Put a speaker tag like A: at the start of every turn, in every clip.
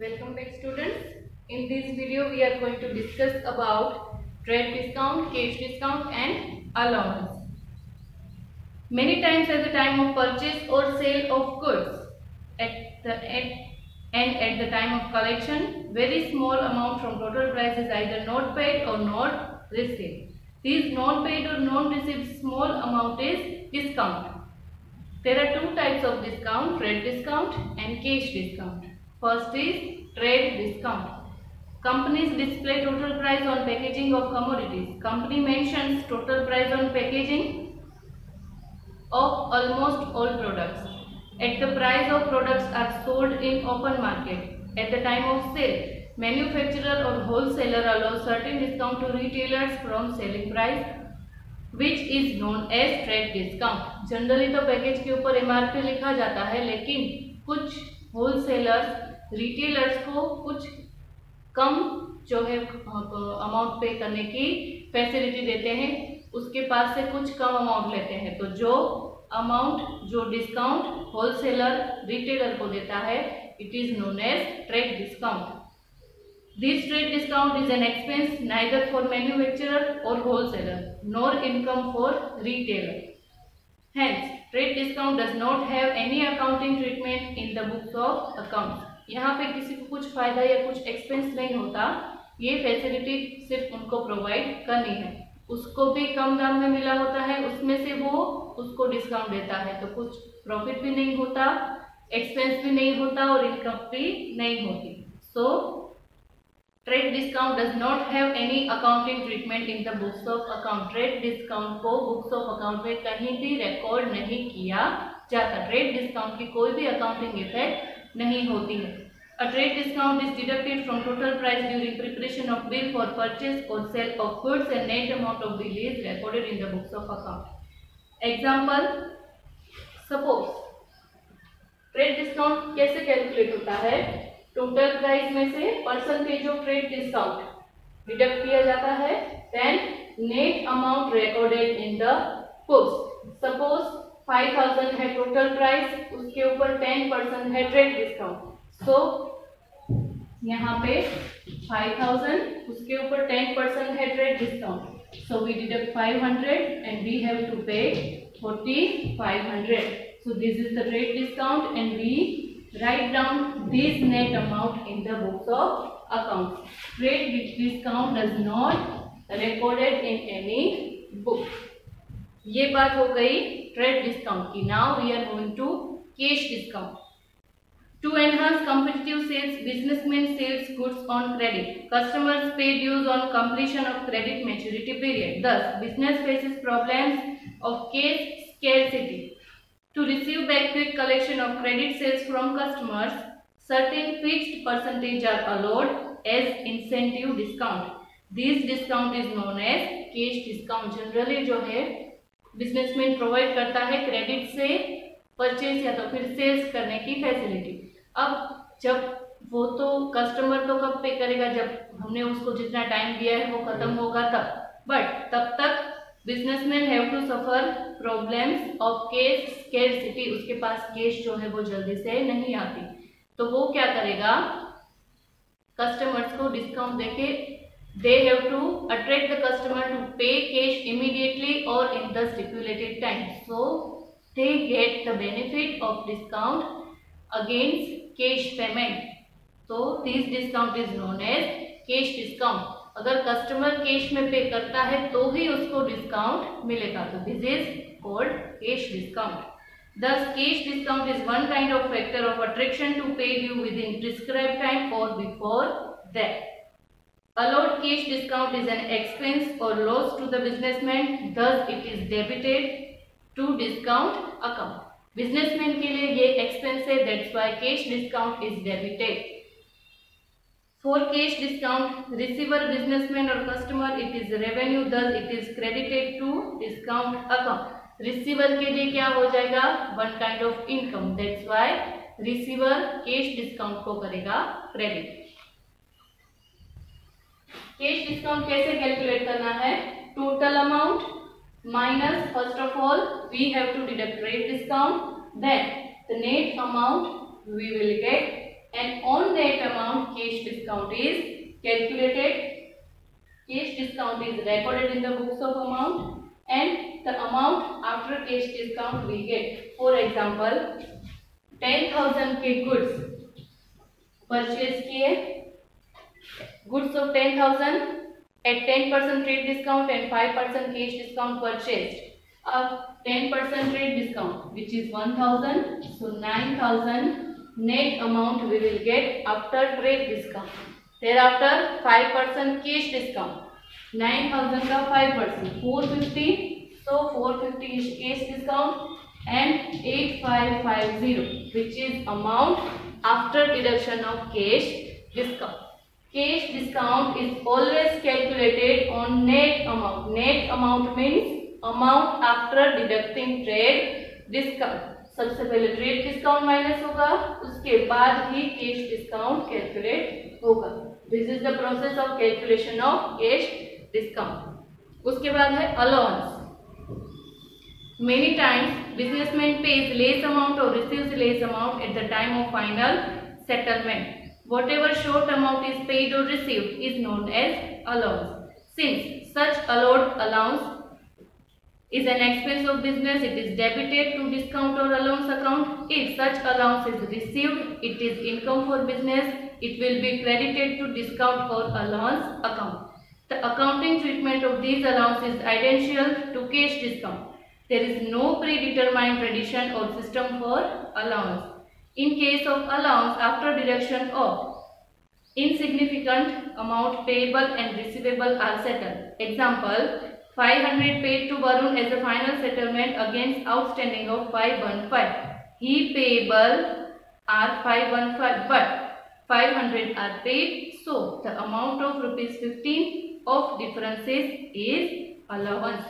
A: Welcome back students. In this video we are going to discuss about trade discount, cash discount and allowance. Many times at the time of purchase or sale of goods at the time of collection, very small amount from total price is either not paid or not received. These not paid or not received small amount is discount. There are two types of discount, trade discount and cash discount. First is trade discount. Companies display total price on packaging of commodities. Company mentions total price on packaging of almost all products. At the price of products are sold in open market. At the time of sale, manufacturer or wholesaler allows certain discount to retailers from selling price, which is known as trade discount. Generally तो package के ऊपर MRP लिखा जाता है, लेकिन कुछ wholesalers retailers को कुछ कम जो है अमाउंट पे करने की फैसिलिटी देते हैं, उसके पास से कुछ कम अमाउंट लेते हैं। तो जो अमाउंट जो डिस्काउंट होलसेलर रिटेलर को देता है, it is known as trade discount. This trade discount is an expense neither for manufacturer or wholesaler nor income for retailer. Hence, trade discount does not have any accounting treatment in the books of accounts. यहाँ पे किसी को कुछ फायदा या कुछ expense नहीं होता, ये फैसिलिटी सिर्फ उनको प्रोवाइड करनी है। उसको भी कम दाम में मिला होता है, उसमें से वो उसको डिस्काउंट देता है, तो कुछ प्रॉफिट भी नहीं होता, एक्सपेंस भी नहीं होता और इनकम भी नहीं होती। So trade discount does not have any accounting treatment in the books of account. Trade discount को बुक्स ऑफ अकाउंट में कहीं भी रिकॉर्ड नहीं किया जाता। ट्रेड डिस्काउंट की कोई भी अकाउंटिंग इफेक्ट नहीं होती है। A trade discount is deducted from total price during preparation of bill for purchase or sale of goods and net amount of bill is recorded in the books of account. Example, suppose trade discount कैसे calculate होता है? Total price में से percentage of trade discount deduct किया जाता है, then net amount recorded in the books. Suppose 5000 है total price, उसके ऊपर 10% है ट्रेड डिस्काउंट। सो यहाँ पे 5000, उसके ऊपर 10% है trade discount. So we deduct 500 and we have to pay 4500। So this is the trade discount and we write down this net amount in the books of accounts. Trade discount does not recorded in any book. ये बात हो गई trade discount की। Now we are going to cash discount. To enhance competitive sales, businessmen sells goods on credit. Customers pay dues on completion of credit maturity period. Thus, business faces problems of cash scarcity. To receive back quick collection of credit sales from customers, certain fixed percentage are allowed as incentive discount. This discount is known as cash discount. Generally जो है businessman provide करता है credit से purchase या तो फिर sales करने की फैसिलिटी। अब जब वो तो कस्टमर तो कब पे करेगा, जब हमने उसको जितना टाइम दिया है वो खत्म होगा तब, बट तब तक businessman have to suffer problems of cash scarcity. उसके पास कैश जो है वो जल्दी से नहीं आती, तो वो क्या करेगा, कस्टमर्स को डिस्काउंट देके they have to attract the customer to pay cash immediately और in the stipulated time, so they get the benefit of discount against cash payment. तो this discount is known as cash discount. अगर customer cash में pay करता है तो ही उसको discount मिलेगा, तो this is called cash discount. Thus, cash discount is one kind of factor of attraction to pay due within prescribed time or before that. Allowed cash discount is an expense or loss to the businessman, thus it is debited to discount account. Businessman के लिए ये expense है, that's why cash discount is debited. For cash discount, receiver, businessman or customer, it is revenue, thus it is credited to discount account. Receiver के लिए क्या हो जाएगा, one kind of income, that's why receiver cash discount को करेगा credit. Cash discount कैसे calculate करना है? Total amount minus, first of all we have to deduct trade discount, then the net amount we will get and on that amount cash discount is calculated. Cash discount is recorded in the books of amount and the amount after cash discount we get. For example, 10,000 के goods purchase किए, goods of 10,000 at 10% trade discount and 5% cash discount purchased. अब 10% trade discount which is 1,000, so 9,000 net amount we will get after trade discount. Thereafter 5% cash discount, 9,000 का 5%, 450, so 450 is cash discount and 8,550 which is amount after deduction of cash discount. Cash discount is always calculated on net amount. Net amount means amount after deducting trade discount. सबसे पहले trade discount minus होगा, उसके बाद ही cash discount calculate होगा. This is the process of calculation of cash discount. उसके बाद है allowance. Many times businessman pays less amount or receives less amount at the time of final settlement. Whatever short amount is paid or received is known as allowance. Since such allowed allowance is an expense of business, it is debited to discount or allowance account. If such allowance is received, it is income for business. It will be credited to discount or allowance account. The accounting treatment of these allowances is identical to cash discount. There is no predetermined tradition or system for allowance. In case of allowance, after deduction of insignificant amount payable and receivable are settled. Example, 500 paid to Varun as a final settlement against outstanding of 515. He payable are 515 but 500 are paid, so the amount of rupees 15 of differences is allowance.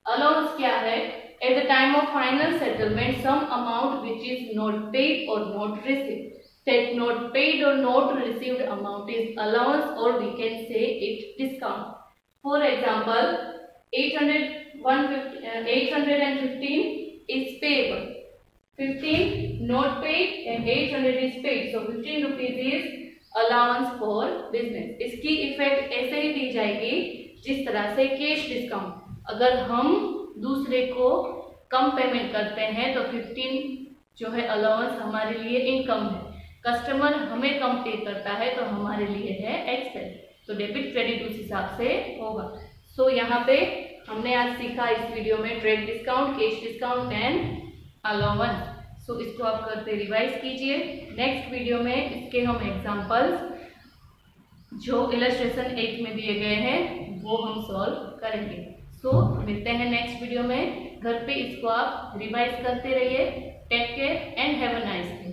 A: Allowance क्या है? At the time of final settlement, some amount which is not paid or not received. That not paid or not received amount is allowance, or we can say it discount. For example, 815 is payable, 15 not paid and 800 is paid. So 15 rupees is allowance for business. इसकी effect ऐसे ही दी जाएगी जिस तरह से cash discount. अगर हम दूसरे को कम पेमेंट करते हैं तो 15 जो है अलाउंस हमारे लिए इनकम है. कस्टमर हमें कम पे करता है तो हमारे लिए है एक्सपेंस. तो डेबिट क्रेडिट उस हिसाब से होगा. सो यहाँ पे हमने आज सीखा इस वीडियो में trade discount, cash discount and allowance. So इसको आप करते रिवाइज कीजिए. नेक्स्ट वीडियो में इसके हम एग्जांपल्स जो इलस्ट्रेशन 8 में दिए गए हैं वो हम सॉल्व करेंगे. सो मिलते हैं नेक्स्ट वीडियो में. घर पे इसको आप रिवाइज करते रहिए. Take care and have a nice day.